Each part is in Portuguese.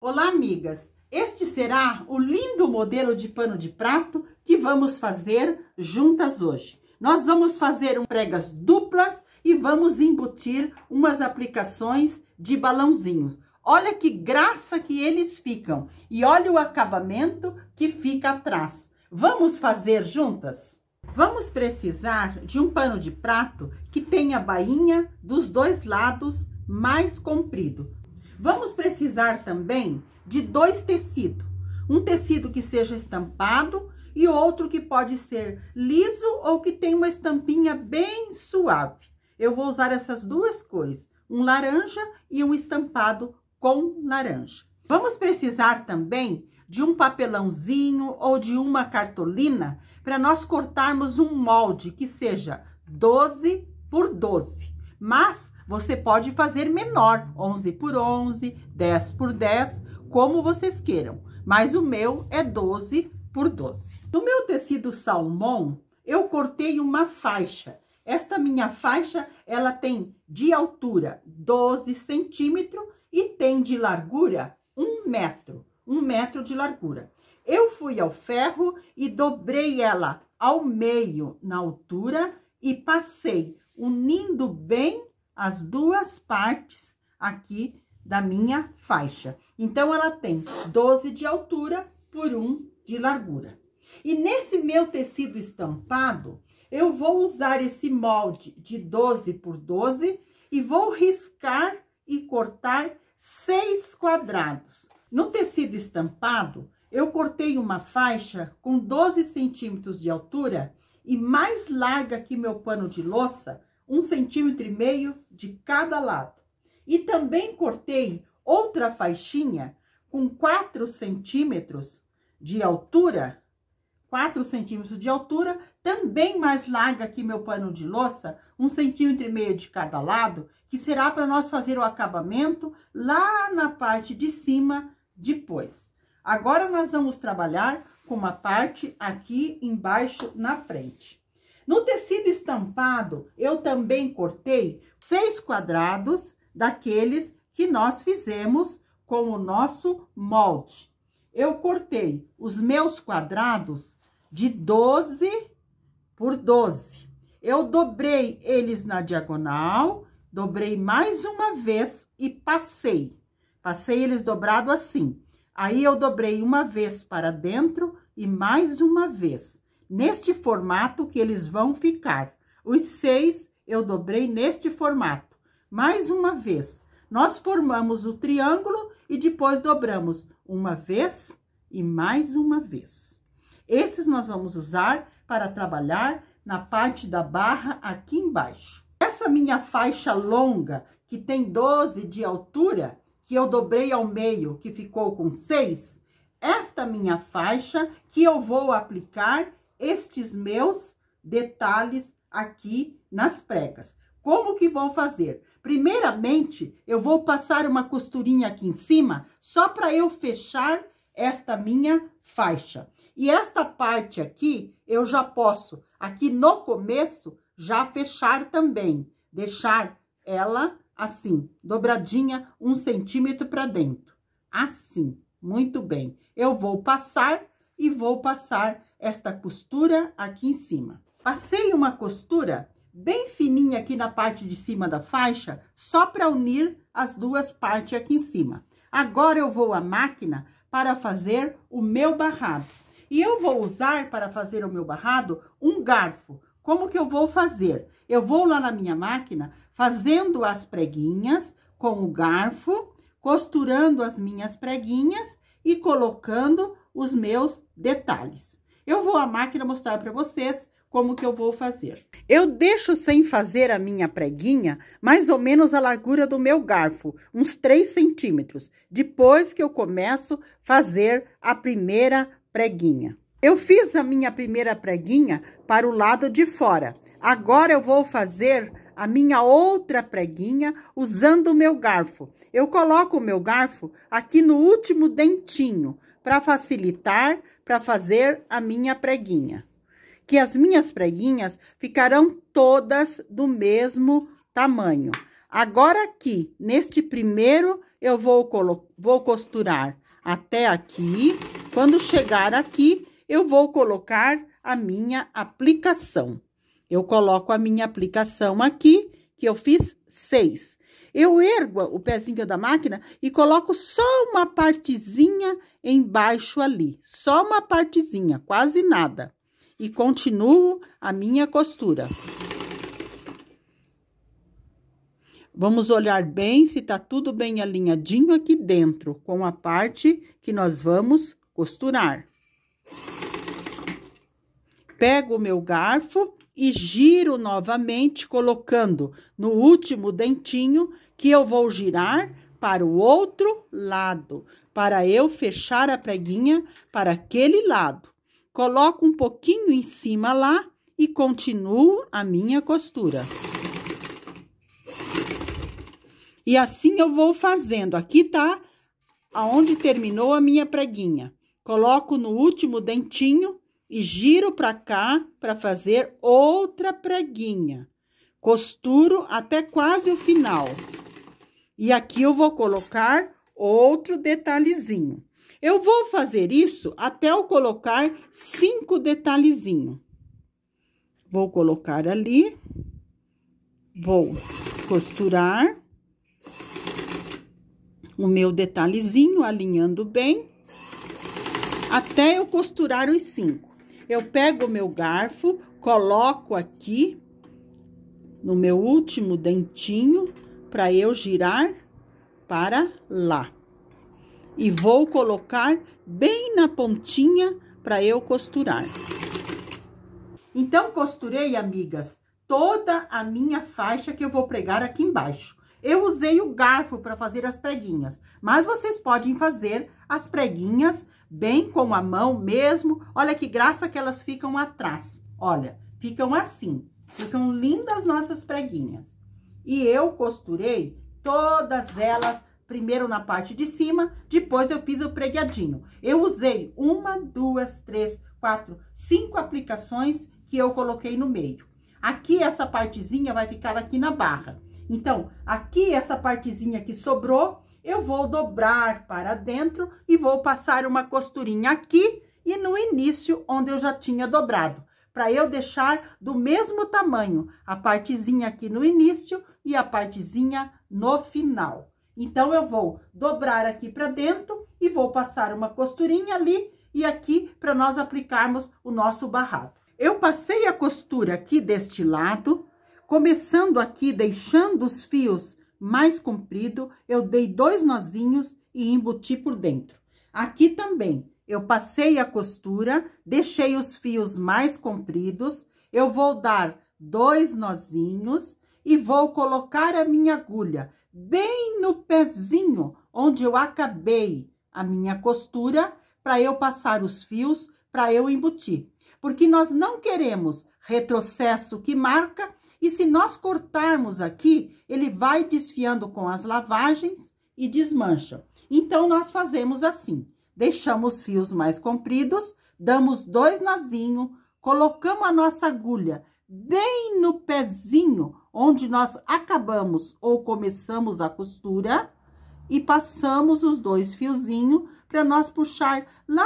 Olá, amigas! Este será o lindo modelo de pano de prato que vamos fazer juntas hoje. Nós vamos fazer pregas duplas e vamos embutir umas aplicações de balãozinhos. Olha que graça que eles ficam e olha o acabamento que fica atrás. Vamos fazer juntas? Vamos precisar de um pano de prato que tenha a bainha dos dois lados mais comprido. Vamos precisar também de dois tecidos. Um tecido que seja estampado e outro que pode ser liso ou que tem uma estampinha bem suave. Eu vou usar essas duas cores, um laranja e um estampado com laranja. Vamos precisar também de um papelãozinho ou de uma cartolina para nós cortarmos um molde que seja 12 por 12. Mas você pode fazer menor, 11 por 11, 10 por 10, como vocês queiram. Mas o meu é 12 por 12. No meu tecido salmão, eu cortei uma faixa. Esta minha faixa, ela tem de altura 12 centímetros e tem de largura 1 metro. 1 metro de largura. Eu fui ao ferro e dobrei ela ao meio na altura e passei unindo bem as duas partes aqui da minha faixa. Então, ela tem 12 de altura por 1 de largura. E nesse meu tecido estampado, eu vou usar esse molde de 12 por 12 e vou riscar e cortar 6 quadrados. No tecido estampado, eu cortei uma faixa com 12 centímetros de altura e mais larga que meu pano de louça, 1,5 centímetro de cada lado. E também cortei outra faixinha com 4 centímetros de altura, 4 centímetros de altura, também mais larga que meu pano de louça, 1,5 centímetro de cada lado, que será para nós fazer o acabamento lá na parte de cima depois. Agora, nós vamos trabalhar com uma parte aqui embaixo na frente. No tecido estampado, eu também cortei 6 quadrados daqueles que nós fizemos com o nosso molde. Eu cortei os meus quadrados de 12 por 12. Eu dobrei eles na diagonal, dobrei mais uma vez e passei. Passei eles dobrado assim. Aí, eu dobrei uma vez para dentro e mais uma vez. Neste formato que eles vão ficar. Os 6 eu dobrei neste formato. Mais uma vez, nós formamos o triângulo e depois dobramos uma vez e mais uma vez. Esses nós vamos usar para trabalhar na parte da barra aqui embaixo. Essa minha faixa longa, que tem 12 de altura, que eu dobrei ao meio, que ficou com 6, esta minha faixa que eu vou aplicar estes meus detalhes aqui nas pregas. Como que vou fazer? Primeiramente, eu vou passar uma costurinha aqui em cima, só para eu fechar esta minha faixa. E esta parte aqui, eu já posso, aqui no começo, já fechar também. Deixar ela assim, dobradinha 1 centímetro para dentro. Assim, muito bem. Eu vou passar e vou passar esta costura aqui em cima. Passei uma costura bem fininha aqui na parte de cima da faixa, só para unir as duas partes aqui em cima. Agora, eu vou à máquina para fazer o meu barrado. E eu vou usar, para fazer o meu barrado, um garfo. Como que eu vou fazer? Eu vou lá na minha máquina, fazendo as preguinhas com o garfo, costurando as minhas preguinhas e colocando os meus detalhes. Eu vou à máquina mostrar para vocês como que eu vou fazer. Eu deixo sem fazer a minha preguinha, mais ou menos a largura do meu garfo, uns 3 centímetros, depois que eu começo a fazer a primeira preguinha. Eu fiz a minha primeira preguinha para o lado de fora. Agora, eu vou fazer a minha outra preguinha usando o meu garfo. Eu coloco o meu garfo aqui no último dentinho, para facilitar, para fazer a minha preguinha. Que as minhas preguinhas ficarão todas do mesmo tamanho. Agora, aqui, neste primeiro eu vou costurar até aqui. Quando chegar aqui, eu vou colocar a minha aplicação. Eu coloco a minha aplicação aqui, que eu fiz 6. Eu ergo o pezinho da máquina e coloco só uma partezinha embaixo ali. Só uma partezinha, quase nada. E continuo a minha costura. Vamos olhar bem se tá tudo bem alinhadinho aqui dentro, com a parte que nós vamos costurar. Pego o meu garfo e giro novamente, colocando no último dentinho, que eu vou girar para o outro lado, para eu fechar a preguinha para aquele lado. Coloco um pouquinho em cima lá e continuo a minha costura. E assim eu vou fazendo. Aqui tá aonde terminou a minha preguinha. Coloco no último dentinho e giro para cá para fazer outra preguinha. Costuro até quase o final. E aqui eu vou colocar outro detalhezinho. Eu vou fazer isso até eu colocar 5 detalhezinhos. Vou colocar ali. Vou costurar o meu detalhezinho, alinhando bem, até eu costurar os 5. Eu pego o meu garfo, coloco aqui no meu último dentinho, para eu girar para lá. E vou colocar bem na pontinha para eu costurar. Então, costurei, amigas, toda a minha faixa que eu vou pregar aqui embaixo. Eu usei o garfo para fazer as preguinhas, mas vocês podem fazer as preguinhas bem com a mão mesmo. Olha que graça que elas ficam atrás. Olha, ficam assim. Ficam lindas nossas preguinhas. E eu costurei todas elas, primeiro na parte de cima, depois eu fiz o pregadinho. Eu usei 1, 2, 3, 4, 5 aplicações que eu coloquei no meio. Aqui, essa partezinha vai ficar aqui na barra. Então, aqui, essa partezinha que sobrou, eu vou dobrar para dentro e vou passar uma costurinha aqui e no início, onde eu já tinha dobrado, para eu deixar do mesmo tamanho a partezinha aqui no início e a partezinha no final. Então, eu vou dobrar aqui para dentro e vou passar uma costurinha ali e aqui para nós aplicarmos o nosso barrado. Eu passei a costura aqui deste lado. Começando aqui, deixando os fios mais comprido, eu dei 2 nozinhos e embuti por dentro. Aqui também, eu passei a costura, deixei os fios mais compridos, eu vou dar 2 nozinhos e vou colocar a minha agulha bem no pezinho onde eu acabei a minha costura, para eu passar os fios, para eu embutir. Porque nós não queremos retrocesso que marca. E se nós cortarmos aqui, ele vai desfiando com as lavagens e desmancha. Então, nós fazemos assim. Deixamos os fios mais compridos, damos 2 nozinhos, colocamos a nossa agulha bem no pezinho, onde nós acabamos ou começamos a costura, e passamos os 2 fiozinhos para nós puxar lá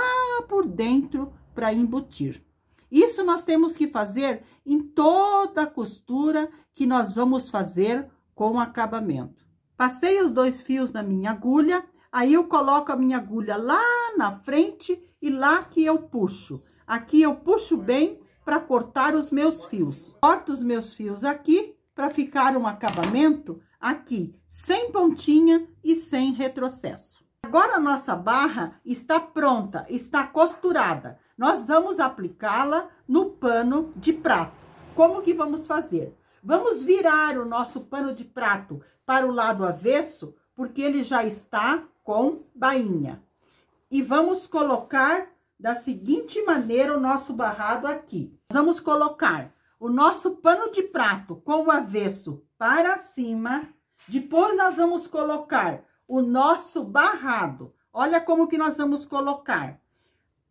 por dentro para embutir. Isso nós temos que fazer em toda a costura que nós vamos fazer com acabamento. Passei os 2 fios na minha agulha, aí eu coloco a minha agulha lá na frente e lá que eu puxo. Aqui eu puxo bem para cortar os meus fios. Corto os meus fios aqui para ficar um acabamento aqui, sem pontinha e sem retrocesso. Agora a nossa barra está pronta, está costurada. Nós vamos aplicá-la no pano de prato. Como que vamos fazer? Vamos virar o nosso pano de prato para o lado avesso, porque ele já está com bainha. E vamos colocar da seguinte maneira o nosso barrado aqui. Vamos colocar o nosso pano de prato com o avesso para cima. Depois nós vamos colocar o nosso barrado. Olha como que nós vamos colocar.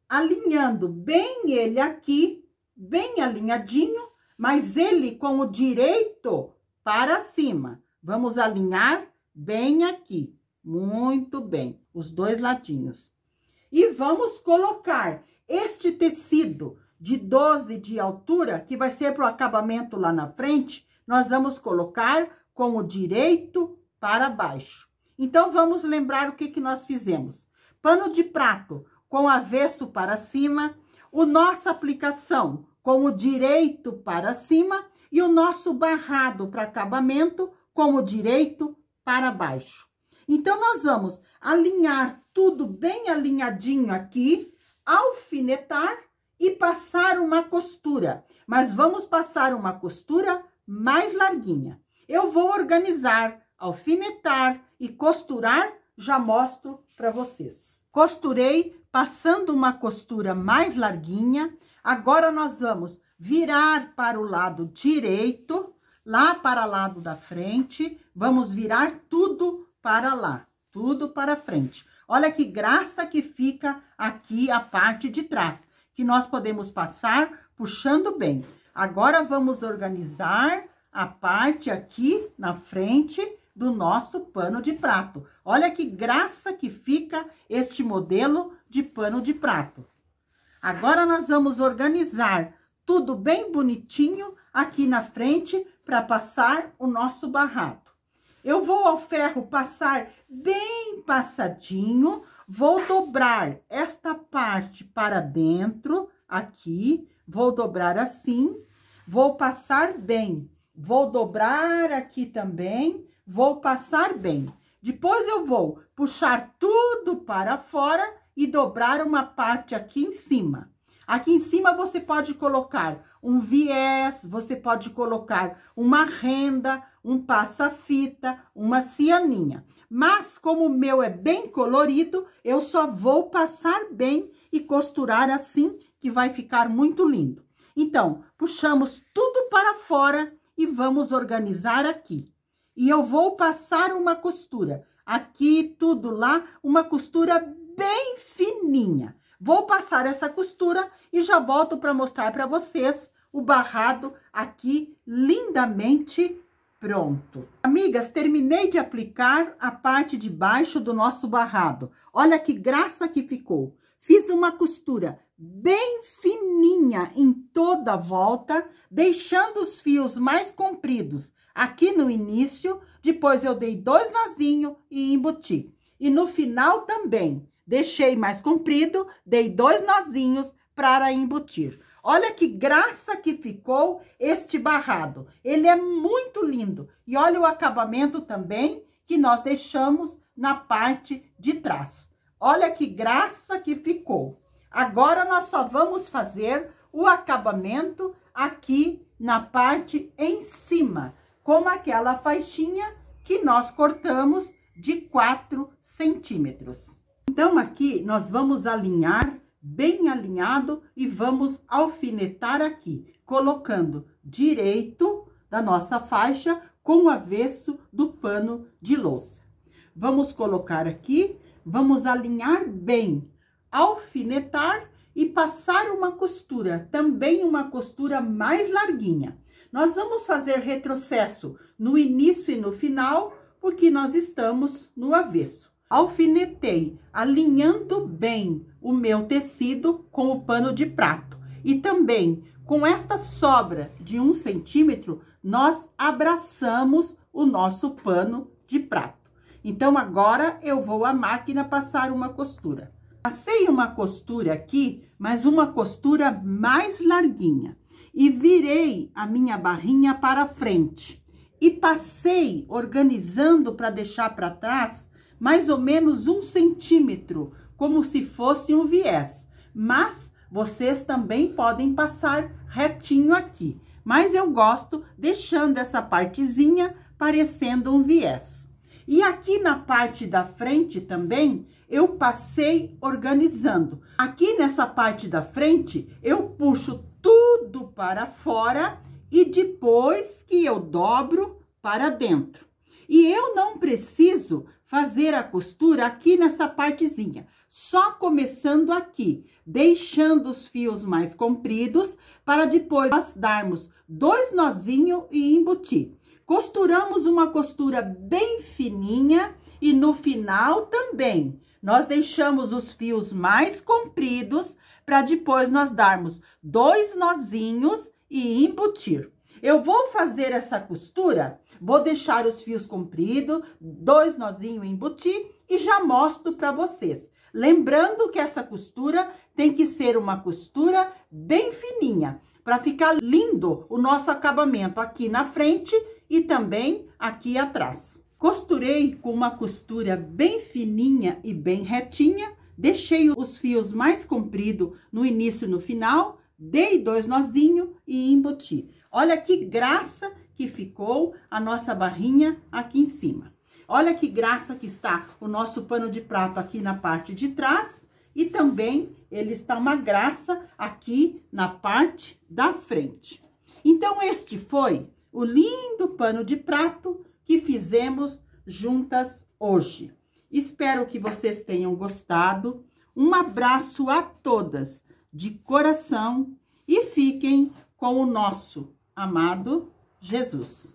Alinhando bem ele aqui, bem alinhadinho, mas ele com o direito para cima. Vamos alinhar bem aqui. Muito bem, os dois ladinhos. E vamos colocar este tecido de 12 de altura, que vai ser para o acabamento lá na frente, nós vamos colocar com o direito para baixo. Então, vamos lembrar o que nós fizemos. Pano de prato com avesso para cima, o nossa aplicação com o direito para cima e o nosso barrado para acabamento com o direito para baixo. Então, nós vamos alinhar tudo bem alinhadinho aqui, alfinetar e passar uma costura. Mas vamos passar uma costura mais larguinha. Eu vou organizar, alfinetar e costurar, já mostro para vocês. Costurei, passando uma costura mais larguinha. Agora, nós vamos virar para o lado direito, lá para o lado da frente. Vamos virar tudo para lá, tudo para frente. Olha que graça que fica aqui a parte de trás, que nós podemos passar puxando bem. Agora, vamos organizar a parte aqui na frente do nosso pano de prato. Olha que graça que fica este modelo de pano de prato. Agora, nós vamos organizar tudo bem bonitinho aqui na frente para passar o nosso barrado. Eu vou ao ferro passar bem passadinho, vou dobrar esta parte para dentro, aqui, vou dobrar assim, vou passar bem, vou dobrar aqui também, vou passar bem. Depois, eu vou puxar tudo para fora e dobrar uma parte aqui em cima. Aqui em cima, você pode colocar um viés, você pode colocar uma renda, um passa-fita, uma cianinha. Mas, como o meu é bem colorido, eu só vou passar bem e costurar assim, que vai ficar muito lindo. Então, puxamos tudo para fora e vamos organizar aqui. E eu vou passar uma costura. Aqui, tudo lá, uma costura bem fininha. Vou passar essa costura e já volto para mostrar para vocês o barrado aqui lindamente pronto. Amigas, terminei de aplicar a parte de baixo do nosso barrado. Olha que graça que ficou. Fiz uma costura bem fininha em toda a volta, deixando os fios mais compridos aqui no início. Depois, eu dei 2 nozinhos e embuti. E no final também. Deixei mais comprido, dei 2 nozinhos para embutir. Olha que graça que ficou este barrado. Ele é muito lindo. E olha o acabamento também que nós deixamos na parte de trás. Olha que graça que ficou. Agora, nós só vamos fazer o acabamento aqui na parte em cima, com aquela faixinha que nós cortamos de 4 centímetros. Então, aqui, nós vamos alinhar bem alinhado e vamos alfinetar aqui, colocando direito da nossa faixa com o avesso do pano de louça. Vamos colocar aqui, vamos alinhar bem, alfinetar e passar uma costura, também uma costura mais larguinha. Nós vamos fazer retrocesso no início e no final, porque nós estamos no avesso. Alfinetei, alinhando bem o meu tecido com o pano de prato. E também, com esta sobra de 1 centímetro, nós abraçamos o nosso pano de prato. Então, agora, eu vou à máquina passar uma costura. Passei uma costura aqui, mas uma costura mais larguinha. E virei a minha barrinha para frente. E passei, organizando para deixar para trás, mais ou menos 1 centímetro, como se fosse um viés. Mas vocês também podem passar retinho aqui. Mas eu gosto deixando essa partezinha parecendo um viés. E aqui na parte da frente também, eu passei organizando. Aqui nessa parte da frente, eu puxo tudo para fora e depois que eu dobro para dentro. E eu não preciso fazer a costura aqui nessa partezinha, só começando aqui, deixando os fios mais compridos para depois nós darmos 2 nozinhos e embutir. Costuramos uma costura bem fininha e no final também. Nós deixamos os fios mais compridos para depois nós darmos 2 nozinhos e embutir. Eu vou fazer essa costura, vou deixar os fios compridos, 2 nozinhos e embutir e já mostro para vocês. Lembrando que essa costura tem que ser uma costura bem fininha, para ficar lindo o nosso acabamento aqui na frente e também aqui atrás. Costurei com uma costura bem fininha e bem retinha, deixei os fios mais compridos no início e no final, dei 2 nozinhos e embuti. Olha que graça que ficou a nossa barrinha aqui em cima. Olha que graça que está o nosso pano de prato aqui na parte de trás e também ele está uma graça aqui na parte da frente. Então, este foi o lindo pano de prato que fizemos juntas hoje. Espero que vocês tenham gostado. Um abraço a todas de coração e fiquem com o nosso amado Jesus.